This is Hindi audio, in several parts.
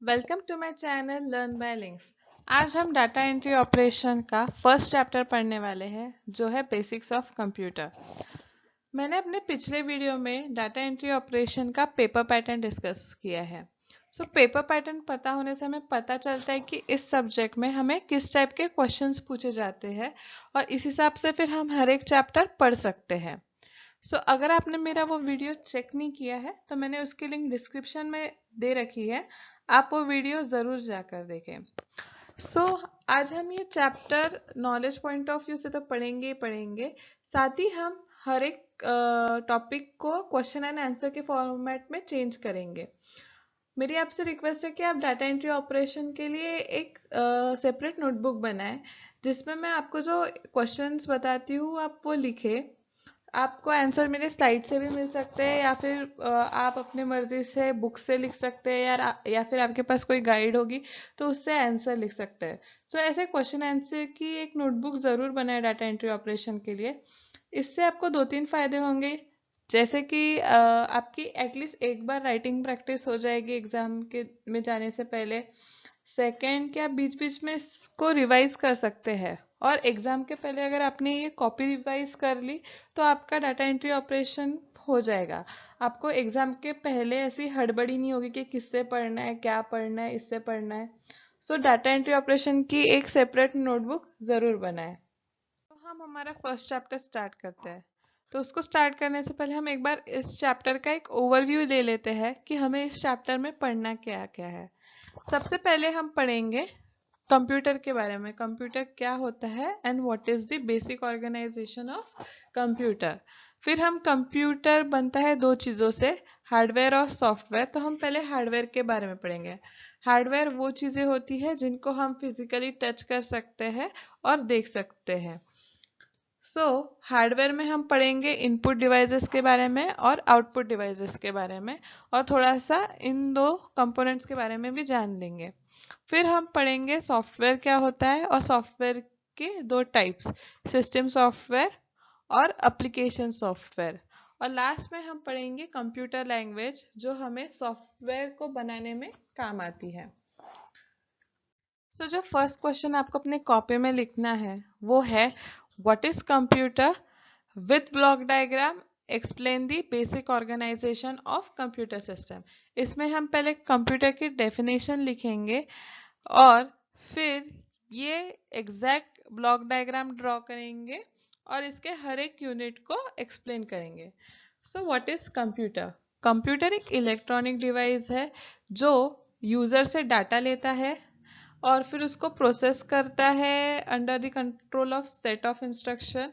Welcome to my channel learn by links. आज हम डाटा एंट्री ऑपरेशन का फर्स्ट चैप्टर पढ़ने वाले हैं जो है बेसिक्स ऑफ कंप्यूटर। मैंने अपने पिछले वीडियो में डाटा एंट्री ऑपरेशन का पेपर पैटर्न डिस्कस किया है। पेपर पैटर्न पता होने से हमें पता चलता है कि इस सब्जेक्ट में हमें किस टाइप के क्वेश्चंस पूछे जाते हैं और इस हिसाब से फिर हम हर एक चैप्टर पढ़ सकते हैं। अगर आपने मेरा वो वीडियो चेक नहीं किया है तो मैंने उसकी लिंक डिस्क्रिप्शन में दे रखी है, आप वो वीडियो ज़रूर जाकर देखें। आज हम ये chapter knowledge point of view से तो पढ़ेंगे ही पढ़ेंगे, साथ ही हम हर एक टॉपिक को क्वेश्चन एंड आंसर के फॉर्मेट में चेंज करेंगे। मेरी आपसे रिक्वेस्ट है कि आप डाटा एंट्री ऑपरेशन के लिए एक सेपरेट नोटबुक बनाएं जिसमें मैं आपको जो क्वेश्चंस बताती हूँ आप वो लिखें। आपको आंसर मेरे स्लाइड से भी मिल सकते हैं या फिर आप अपनी मर्जी से बुक से लिख सकते हैं या फिर आपके पास कोई गाइड होगी तो उससे आंसर लिख सकते हैं। ऐसे क्वेश्चन आंसर की एक नोटबुक ज़रूर बनाए डाटा एंट्री ऑपरेशन के लिए। इससे आपको 2-3 फायदे होंगे, जैसे कि आपकी एटलीस्ट एक बार राइटिंग प्रैक्टिस हो जाएगी एग्जाम के में जाने से पहले। सेकंड, कि आप बीच बीच में इसको रिवाइज कर सकते हैं और एग्जाम के पहले अगर आपने ये कॉपी रिवाइज कर ली तो आपका डाटा एंट्री ऑपरेशन हो जाएगा। आपको एग्जाम के पहले ऐसी हड़बड़ी नहीं होगी कि किससे पढ़ना है, क्या पढ़ना है, इससे पढ़ना है। डाटा एंट्री ऑपरेशन की एक सेपरेट नोटबुक जरूर बनाएं। हम हमारा फर्स्ट चैप्टर स्टार्ट करते हैं। उसको स्टार्ट करने से पहले हम एक बार इस चैप्टर का एक ओवरव्यू ले लेते हैं कि हमें इस चैप्टर में पढ़ना क्या क्या है। सबसे पहले हम पढ़ेंगे कंप्यूटर के बारे में, कंप्यूटर क्या होता है and what is the basic organisation of computer. फिर हम कंप्यूटर बनता है दो चीज़ों से, हार्डवेयर और सॉफ्टवेयर। तो हम पहले हार्डवेयर के बारे में पढ़ेंगे। हार्डवेयर वो चीज़ें होती है जिनको हम फिजिकली टच कर सकते हैं और देख सकते हैं। हार्डवेयर में हम पढ़ेंगे इनपुट डिवाइसेस के बारे में और आउटपुट डिवाइसेस के बारे में, और थोड़ा सा इन दो कंपोनेंट्स के बारे में भी जान लेंगे। फिर हम पढ़ेंगे सॉफ्टवेयर क्या होता है और सॉफ्टवेयर के दो टाइप्स, सिस्टम सॉफ्टवेयर और एप्लीकेशन सॉफ्टवेयर। और लास्ट में हम पढ़ेंगे कंप्यूटर लैंग्वेज जो हमें सॉफ्टवेयर को बनाने में काम आती है। जो फर्स्ट क्वेश्चन आपको अपने कॉपी में लिखना है वो है, what is computer with block diagram explain the basic organisation of computer system. इसमें हम पहले कंप्यूटर की डेफिनेशन लिखेंगे और फिर ये एग्जैक्ट ब्लॉक डायग्राम ड्रॉ करेंगे और इसके हर एक यूनिट को एक्सप्लेन करेंगे। What is computer? कंप्यूटर एक इलेक्ट्रॉनिक डिवाइस है जो यूजर से डाटा लेता है और फिर उसको प्रोसेस करता है under the control of set of instruction,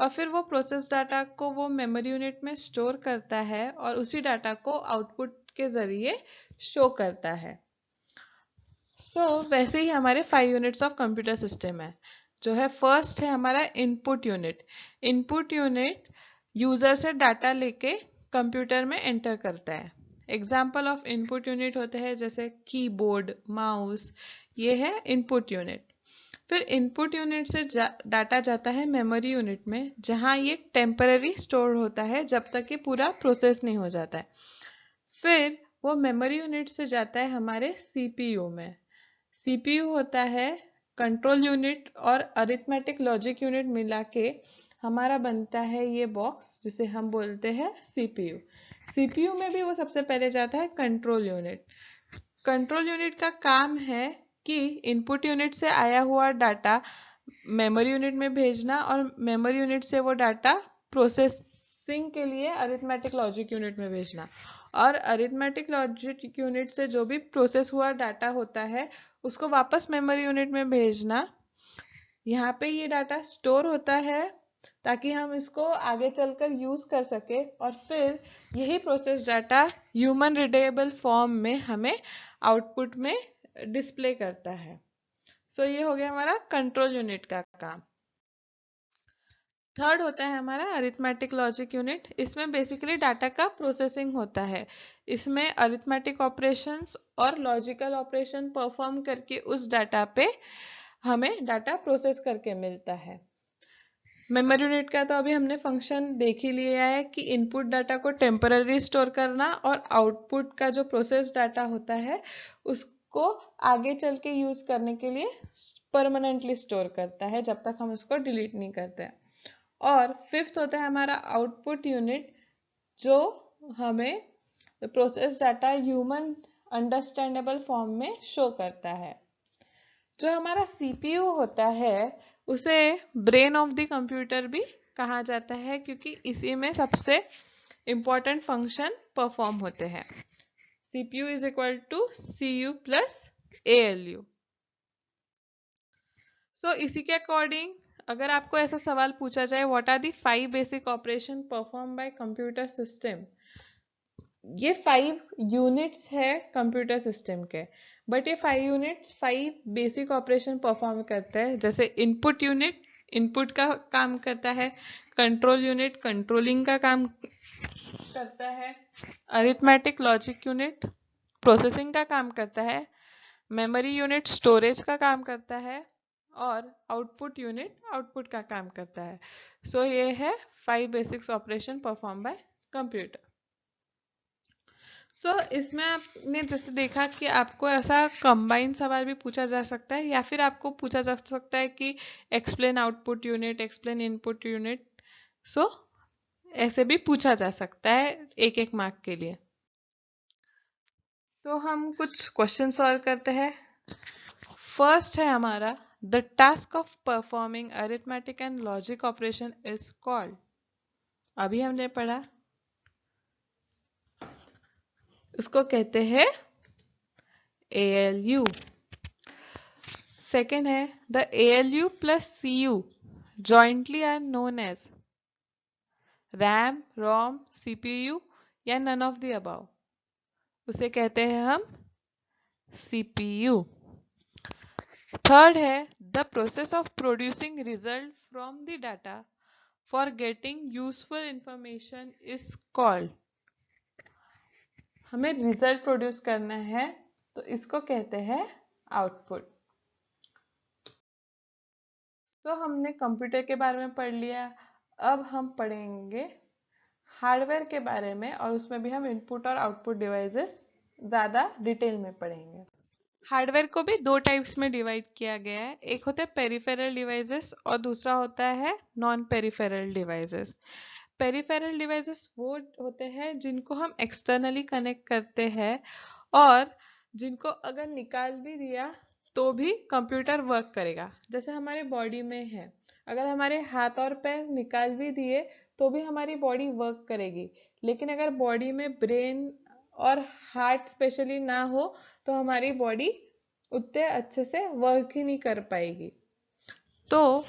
और फिर वो प्रोसेस डाटा को वो मेमोरी यूनिट में स्टोर करता है और उसी डाटा को आउटपुट के जरिए शो करता है। वैसे ही हमारे 5 यूनिट्स ऑफ कंप्यूटर सिस्टम है। जो है फर्स्ट है हमारा input unit. Input unit user से डाटा लेके कंप्यूटर में एंटर करता है। एग्जाम्पल ऑफ इनपुट यूनिट होते हैं जैसे कीबोर्ड, माउस, ये है इनपुट यूनिट। फिर इनपुट यूनिट से डाटा जाता है मेमोरी यूनिट में, जहां ये टेम्पररी स्टोर होता है जब तक ये पूरा प्रोसेस नहीं हो जाता है। फिर वो मेमोरी यूनिट से जाता है हमारे सीपीयू में। सीपीयू होता है कंट्रोल यूनिट और अरिथमेटिक लॉजिक यूनिट मिला के हमारा बनता है ये बॉक्स जिसे हम बोलते हैं सीपीयू। सीपीयू में भी वो सबसे पहले जाता है कंट्रोल यूनिट। कंट्रोल यूनिट का काम है कि इनपुट यूनिट से आया हुआ डाटा मेमोरी यूनिट में भेजना और मेमोरी यूनिट से वो डाटा प्रोसेसिंग के लिए अरिथमेटिक लॉजिक यूनिट में भेजना, और अरिथमेटिक लॉजिक यूनिट से जो भी प्रोसेस हुआ डाटा होता है उसको वापस मेमोरी यूनिट में भेजना। यहाँ पे ये डाटा स्टोर होता है ताकि हम इसको आगे चलकर यूज कर सके, और फिर यही process data human readable form में हमें आउटपुट में डिस्प्ले करता है। ये हो गया हमारा कंट्रोल यूनिट का काम। थर्ड होता है हमारा अरिथमेटिक लॉजिक यूनिट। इसमें बेसिकली डाटा का प्रोसेसिंग होता है। इसमें अरिथमेटिक ऑपरेशंस और लॉजिकल ऑपरेशन परफॉर्म करके उस डाटा पे हमें डाटा प्रोसेस करके मिलता है। मेमोरी यूनिट का तो अभी हमने फंक्शन देख ही लिया है कि इनपुट डाटा को टेम्पररी स्टोर करना और आउटपुट का जो प्रोसेस डाटा होता है उस को आगे चल के यूज करने के लिए परमानेंटली स्टोर करता है जब तक हम उसको डिलीट नहीं करते हैं। और फिफ्थ होता है हमारा आउटपुट यूनिट, जो हमें process data human understandable form में शो करता है। जो हमारा सीपीयू होता है उसे ब्रेन ऑफ द कंप्यूटर भी कहा जाता है, क्योंकि इसी में सबसे इम्पोर्टेंट फंक्शन परफॉर्म होते हैं। CPU is equal to CU plus ALU। सो इसी के अकॉर्डिंग अगर आपको ऐसा सवाल पूछा जाए what are the 5 basic operation perform by computer system, ये 5 यूनिट्स है कंप्यूटर सिस्टम के, बट ये 5 यूनिट्स 5 बेसिक ऑपरेशन परफॉर्म करते हैं। जैसे इनपुट यूनिट इनपुट का काम करता है, कंट्रोल यूनिट कंट्रोलिंग का काम करता है, अरिथमेटिक लॉजिक यूनिट प्रोसेसिंग का काम करता है, मेमोरी यूनिट स्टोरेज का काम करता है, और आउटपुट यूनिट आउटपुट का काम करता है। सो ये है 5 basics operation perform by computer. So इसमें आपने जैसे देखा कि आपको ऐसा कंबाइन सवाल भी पूछा जा सकता है, या फिर आपको पूछा जा सकता है कि explain output unit explain input unit. So ऐसे भी पूछा जा सकता है एक एक मार्क के लिए। तो हम कुछ क्वेश्चन सॉल्व करते हैं। फर्स्ट है हमारा the task of performing arithmetic and logic operation is called. अभी हमने पढ़ा, उसको कहते हैं ALU। सेकेंड है the ALU plus CU jointly are known as RAM ROM CPU या नन ऑफ द अबव, उसे कहते हैं हम CPU। थर्ड है the process of producing result from the data for getting useful information is called. हमें रिजल्ट प्रोड्यूस करना है तो इसको कहते हैं आउटपुट। तो हमने कंप्यूटर के बारे में पढ़ लिया, अब हम पढ़ेंगे हार्डवेयर के बारे में, और उसमें भी हम इनपुट और आउटपुट डिवाइसेस ज़्यादा डिटेल में पढ़ेंगे। हार्डवेयर को भी दो टाइप्स में डिवाइड किया गया है, एक होता है पेरिफेरल डिवाइसेस और दूसरा होता है non peripheral devices. Peripheral devices वो होते हैं जिनको हम एक्सटर्नली कनेक्ट करते हैं और जिनको अगर निकाल भी दिया तो भी कंप्यूटर वर्क करेगा। जैसे हमारे बॉडी में है, अगर हमारे हाथ और पैर निकाल भी दिए तो भी हमारी बॉडी वर्क करेगी, लेकिन अगर बॉडी में ब्रेन और हार्ट स्पेशली ना हो तो हमारी बॉडी उतने अच्छे से वर्क ही नहीं कर पाएगी। तो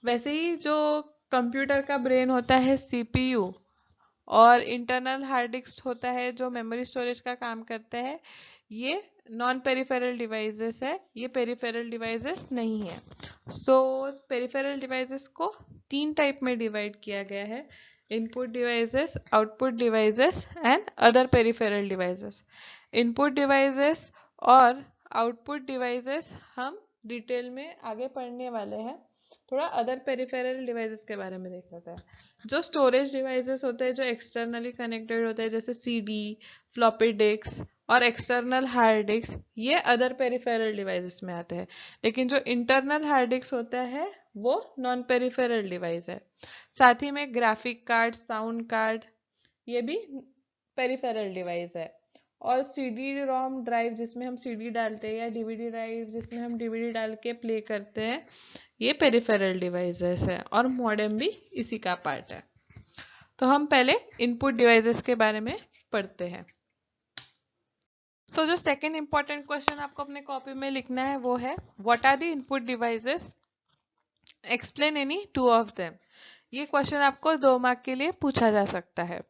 वैसे ही जो कंप्यूटर का ब्रेन होता है CPU, और इंटरनल हार्ड डिस्क होता है जो मेमोरी स्टोरेज का काम करता है, ये नॉन पेरिफेरल डिवाइसेस है, ये पेरिफेरल डिवाइसेस नहीं है। सो पेरिफेरल डिवाइसेस को 3 टाइप में डिवाइड किया गया है, input devices output devices and other peripheral devices. Input devices और आउटपुट डिवाइसेस हम डिटेल में आगे पढ़ने वाले हैं। थोड़ा अदर पेरिफेरल डिवाइसेस के बारे में देख लेते हैं। जो स्टोरेज डिवाइसेस होते हैं जो एक्सटर्नली कनेक्टेड होते हैं, जैसे CD फ्लॉपी डिस्क और एक्सटर्नल हार्ड डिस्क, ये अदर पेरिफेरल डिवाइसेस में आते हैं। लेकिन जो इंटरनल हार्ड डिस्क होता है वो नॉन पेरिफेरल डिवाइस है। साथ ही में ग्राफिक कार्ड साउंड कार्ड ये भी पेरिफेरल डिवाइस है। और CD-ROM ड्राइव जिसमें हम CD डालते हैं, या DVD ड्राइव जिसमें हम DVD डाल के प्ले करते हैं, ये पेरिफेरल डिवाइसेस है। और मॉडेम भी इसी का पार्ट है। तो हम पहले इनपुट डिवाइसेस के बारे में पढ़ते हैं। जो सेकंड इंपॉर्टेंट क्वेश्चन आपको अपने कॉपी में लिखना है वो है what are the input devices, explain any 2 of them. ये क्वेश्चन आपको 2 मार्क के लिए पूछा जा सकता है।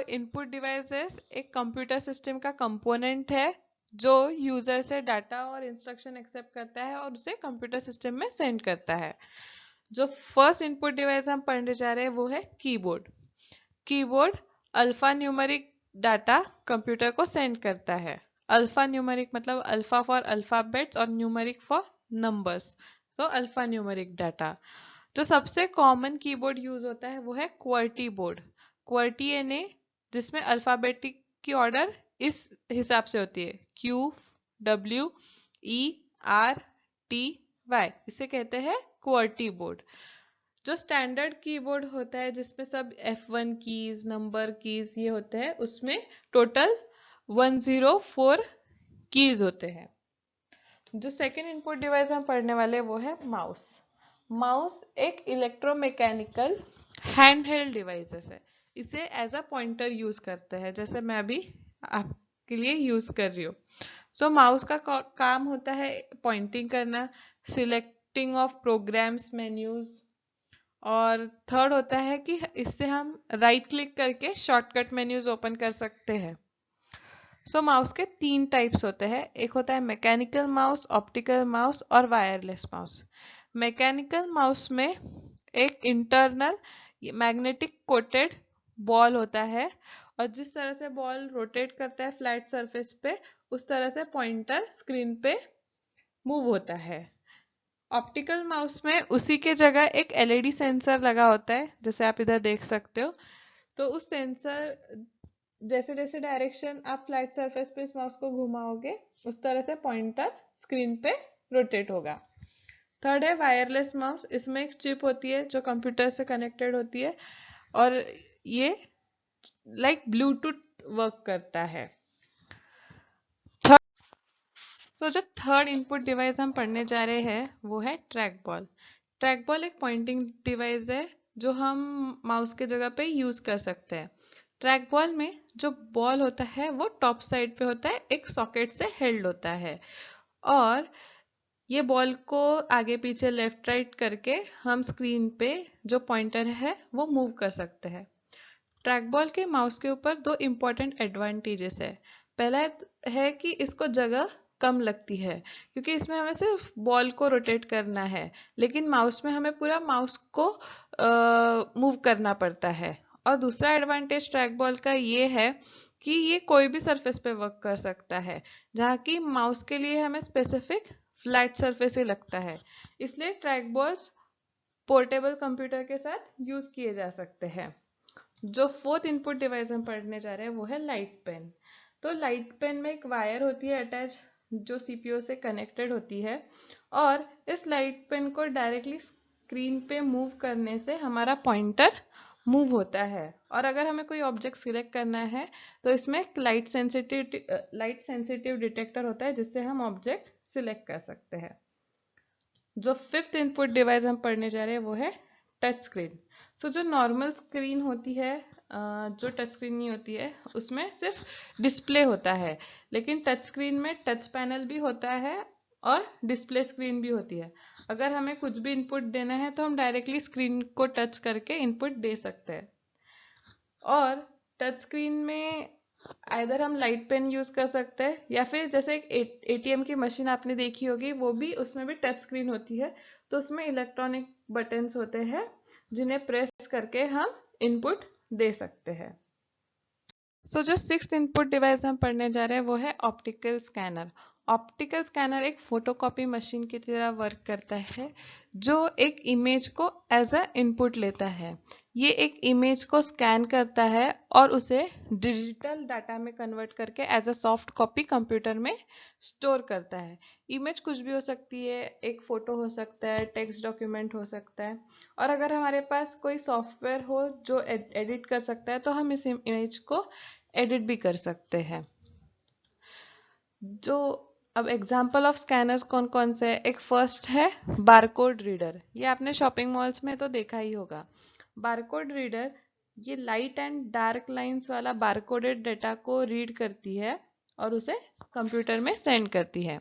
इनपुट डिवाइसेस एक कंप्यूटर सिस्टम का कंपोनेंट है जो यूजर से डाटा और इंस्ट्रक्शन एक्सेप्ट करता है और उसे कंप्यूटर सिस्टम में सेंड करता है। जो फर्स्ट इनपुट डिवाइस हम पढ़ने जा रहे हैं वो है keyboard. Keyboard alpha numeric data computer को सेंड करता है। अल्फा न्यूमेरिक मतलब अल्फा फॉर अल्फाबेट्स और numeric for numbers, alpha numeric data. जो सबसे कॉमन कीबोर्ड यूज होता है वो है क्वर्टी बोर्ड। क्वर्टी यानी जिसमें अल्फाबेटिक की ऑर्डर इस हिसाब से होती है Q QWERTY, इसे कहते हैं QWERTY बोर्ड। जो स्टैंडर्ड कीबोर्ड होता है जिसमें सब F1 कीज, नंबर कीज ये होते हैं, उसमें टोटल 104 कीज होते हैं। जो सेकंड इनपुट डिवाइस हम पढ़ने वाले वो है माउस। माउस एक इलेक्ट्रोमैकेनिकल हैंड हेल्ड डिवाइसेस है। इसे एज अ पॉइंटर यूज करते हैं, जैसे मैं अभी आपके लिए यूज कर रही हूँ। सो माउस का काम होता है पॉइंटिंग करना, सिलेक्टिंग ऑफ प्रोग्राम्स, मेन्यूज, और थर्ड होता है कि इससे हम राइट क्लिक करके शॉर्टकट मेन्यूज ओपन कर सकते हैं। सो माउस के तीन टाइप्स होते हैं, एक होता है मैकेनिकल माउस, ऑप्टिकल माउस और वायरलेस माउस। मैकेनिकल माउस में एक इंटरनल मैग्नेटिक कोटेड बॉल होता है, और जिस तरह से बॉल रोटेट करता है फ्लैट सरफेस पे, उस तरह से पॉइंटर स्क्रीन पे मूव होता है। ऑप्टिकल माउस में उसी के जगह एक एलईडी सेंसर लगा होता है, जैसे आप इधर देख सकते हो। तो उस सेंसर जैसे जैसे डायरेक्शन आप फ्लैट सरफेस पे इस माउस को घुमाओगे, उस तरह से पॉइंटर स्क्रीन पे रोटेट होगा। थर्ड है वायरलेस माउस। इसमें एक चिप होती है जो कंप्यूटर से कनेक्टेड होती है, और ये लाइक ब्लूटूथ वर्क करता है। जो थर्ड इनपुट डिवाइस हम पढ़ने जा रहे हैं वो है ट्रैक बॉल। ट्रैक बॉल एक पॉइंटिंग डिवाइस है जो हम माउस के जगह पे यूज कर सकते हैं। ट्रैक बॉल में जो बॉल होता है वो टॉप साइड पे होता है, एक सॉकेट से हेल्ड होता है, और ये बॉल को आगे पीछे लेफ्ट राइट करके हम स्क्रीन पे जो पॉइंटर है वो मूव कर सकते हैं। ट्रैक बॉल के माउस के ऊपर दो इम्पोर्टेंट एडवांटेजेस है। पहला है कि इसको जगह कम लगती है, क्योंकि इसमें हमें सिर्फ बॉल को रोटेट करना है, लेकिन माउस में हमें पूरा माउस को मूव करना पड़ता है। और दूसरा एडवांटेज ट्रैक बॉल का ये है कि ये कोई भी सरफेस पे वर्क कर सकता है, जहाँ की माउस के लिए हमें स्पेसिफिक फ्लैट सरफेस ही लगता है। इसलिए ट्रैक बॉल्स पोर्टेबल कंप्यूटर के साथ यूज किए जा सकते हैं। जो फोर्थ इनपुट डिवाइस हम पढ़ने जा रहे हैं वो है लाइट पेन। तो लाइट पेन में एक वायर होती है अटैच, जो सीपीयू से कनेक्टेड होती है, और इस लाइट पेन को डायरेक्टली स्क्रीन पे मूव करने से हमारा पॉइंटर मूव होता है। और अगर हमें कोई ऑब्जेक्ट सिलेक्ट करना है तो इसमें लाइट सेंसिटिव डिटेक्टर होता है, जिससे हम ऑब्जेक्ट सिलेक्ट कर सकते हैं। जो फिफ्थ इनपुट डिवाइस हम पढ़ने जा रहे हैं वो है टच स्क्रीन। जो नॉर्मल स्क्रीन होती है, जो टच स्क्रीन नहीं होती है, उसमें सिर्फ डिस्प्ले होता है, लेकिन टच स्क्रीन में टच पैनल भी होता है और डिस्प्ले स्क्रीन भी होती है। अगर हमें कुछ भी इनपुट देना है तो हम डायरेक्टली स्क्रीन को टच करके इनपुट दे सकते हैं। और टच स्क्रीन में आइदर हम लाइट पेन यूज कर सकते हैं, या फिर जैसे एक एटीएम की मशीन आपने देखी होगी, वो भी उसमें भी टच स्क्रीन होती है, तो उसमें इलेक्ट्रॉनिक बटन्स होते हैं जिन्हें प्रेस करके हम इनपुट दे सकते हैं। जो सिक्स्थ इनपुट डिवाइस हम पढ़ने जा रहे हैं वो है ऑप्टिकल स्कैनर। ऑप्टिकल स्कैनर एक फोटोकॉपी मशीन की तरह वर्क करता है, जो एक इमेज को एज अ इनपुट लेता है। ये एक इमेज को स्कैन करता है और उसे डिजिटल डाटा में कन्वर्ट करके as a soft copy computer में स्टोर करता है। इमेज कुछ भी हो सकती है, एक फोटो हो सकता है, टेक्स्ट डॉक्यूमेंट हो सकता है, और अगर हमारे पास कोई सॉफ्टवेयर हो जो एडिट कर सकता है तो हम इस इमेज को एडिट भी कर सकते हैं। जो अब एग्जाम्पल ऑफ स्कैनर्स कौन कौन से है, एक फर्स्ट है बारकोड रीडर। ये आपने शॉपिंग मॉल्स में तो देखा ही होगा। बारकोड रीडर ये लाइट एंड डार्क लाइंस वाला बारकोडेड डेटा को रीड करती है और उसे कंप्यूटर में सेंड करती है।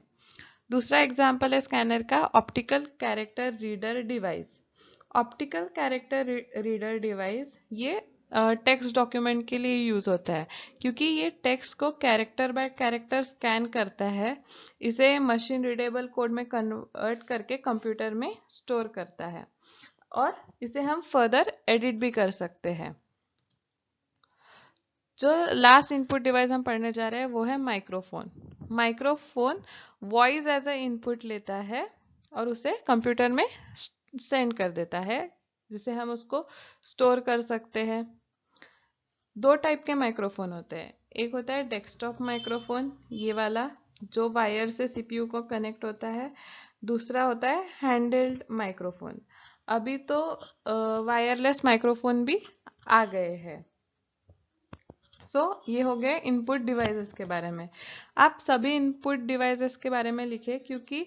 दूसरा एग्जाम्पल है स्कैनर का optical character reader device. Optical character reader device ये टेक्स्ट डॉक्यूमेंट के लिए यूज होता है, क्योंकि ये टेक्स्ट को कैरेक्टर बाय कैरेक्टर स्कैन करता है, इसे मशीन रीडेबल कोड में कन्वर्ट करके कंप्यूटर में स्टोर करता है, और इसे हम फर्दर एडिट भी कर सकते हैं। जो लास्ट इनपुट डिवाइस हम पढ़ने जा रहे हैं वो है microphone. Microphone voice as a input लेता है और उसे कंप्यूटर में सेंड कर देता है, जिसे हम उसको स्टोर कर सकते हैं। दो टाइप के माइक्रोफोन होते हैं, एक होता है डेस्कटॉप माइक्रोफोन ये वाला, जो वायर से सीपीयू को कनेक्ट होता है। दूसरा होता है हैंडल्ड माइक्रोफोन। अभी तो वायरलेस माइक्रोफोन भी आ गए हैं। ये हो गए इनपुट डिवाइसेस के बारे में। आप सभी इनपुट डिवाइसेस के बारे में लिखे, क्योंकि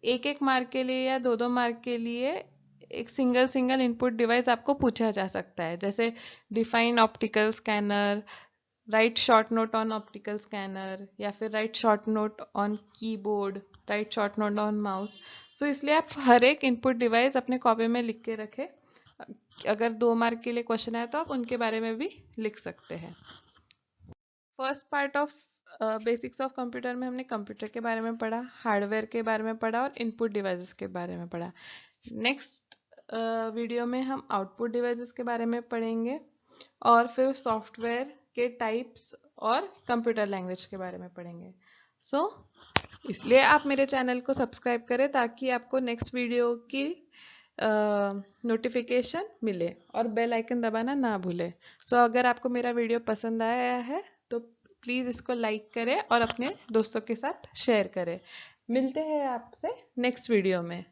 एक एक मार्क के लिए या दो दो मार्क के लिए एक सिंगल सिंगल इनपुट डिवाइस आपको पूछा जा सकता है। जैसे define optical scanner, right short note on optical scanner, या फिर right short note on keyboard, right short note on mouse. इसलिए आप हर एक इनपुट डिवाइस अपने कॉपी में लिख के रखें। अगर 2 मार्क के लिए क्वेश्चन आए तो आप उनके बारे में भी लिख सकते हैं। First part of basics of computer में हमने कंप्यूटर के बारे में पढ़ा, हार्डवेयर के बारे में पढ़ा और इनपुट डिवाइसेस के बारे में पढ़ा। नेक्स्ट वीडियो में हम आउटपुट डिवाइसेस के बारे में पढ़ेंगे और फिर सॉफ्टवेयर के टाइप्स और कंप्यूटर लैंग्वेज के बारे में पढ़ेंगे। इसलिए आप मेरे चैनल को सब्सक्राइब करें ताकि आपको नेक्स्ट वीडियो की नोटिफिकेशन मिले और बेल आइकन दबाना ना भूले। अगर आपको मेरा वीडियो पसंद आया है तो प्लीज़ इसको लाइक करें और अपने दोस्तों के साथ शेयर करें। मिलते हैं आपसे नेक्स्ट वीडियो में।